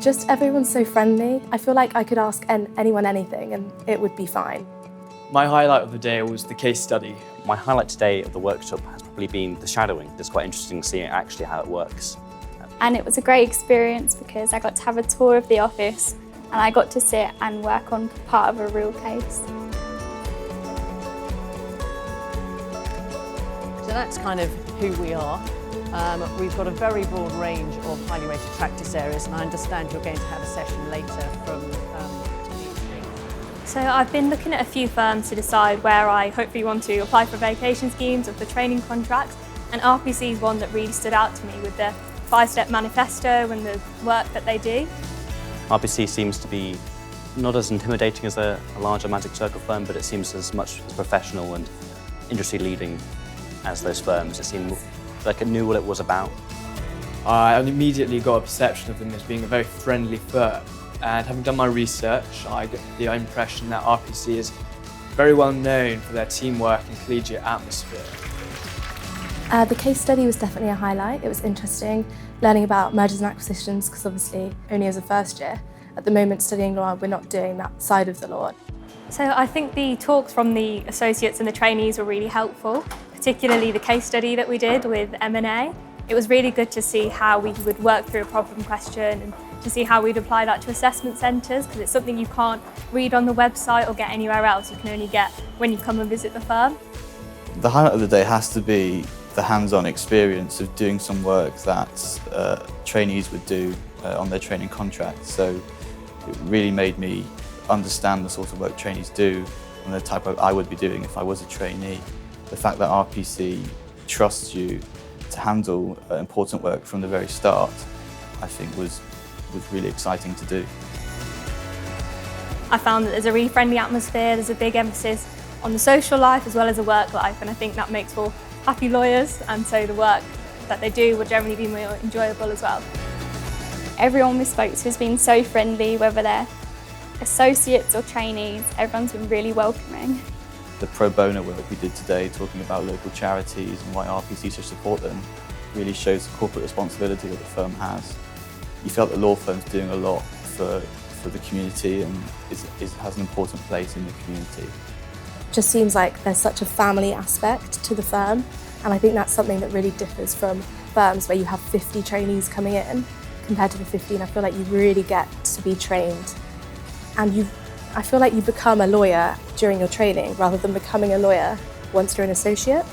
Just everyone's so friendly. I feel like I could ask anyone anything and it would be fine. My highlight of the day was the case study. My highlight today of the workshop has probably been the shadowing. It's quite interesting seeing actually how it works. And it was a great experience because I got to have a tour of the office and I got to sit and work on part of a real case. So that's kind of who we are. We've got a very broad range of highly rated practice areas, and I understand you're going to have a session later from So I've been looking at a few firms to decide where I hopefully want to apply for vacation schemes or for training contracts, and RPC is one that really stood out to me with their 5-step manifesto and the work that they do. RPC seems to be not as intimidating as a larger Magic Circle firm, but it seems as much as professional and industry leading as those firms. It seemed like it knew what it was about. I immediately got a perception of them as being a very friendly firm, and having done my research, I get the impression that RPC is very well known for their teamwork and collegiate atmosphere. The case study was definitely a highlight. It was interesting learning about mergers and acquisitions because obviously only as a first year. At the moment studying law, we're not doing that side of the law. So I think the talks from the associates and the trainees were really helpful, particularly the case study that we did with M&A. It was really good to see how we would work through a problem question and to see how we'd apply that to assessment centres, because it's something you can't read on the website or get anywhere else. You can only get when you come and visit the firm. The highlight of the day has to be the hands-on experience of doing some work that trainees would do on their training contracts. So it really made me understand the sort of work trainees do and the type of I would be doing if I was a trainee. The fact that RPC trusts you to handle important work from the very start, I think was really exciting to do. I found that there's a really friendly atmosphere, there's a big emphasis on the social life as well as the work life, and I think that makes for happy lawyers, and so the work that they do will generally be more enjoyable as well. Everyone we spoke to has been so friendly, whether they're associates or trainees, everyone's been really welcoming. The pro bono work we did today, talking about local charities and why RPC should support them, really shows the corporate responsibility that the firm has. You felt the law firm's doing a lot for the community and has an important place in the community. It just seems like there's such a family aspect to the firm, and I think that's something that really differs from firms where you have 50 trainees coming in compared to the 15. I feel like you really get to be trained, and I feel like you become a lawyer during your training rather than becoming a lawyer once you're an associate.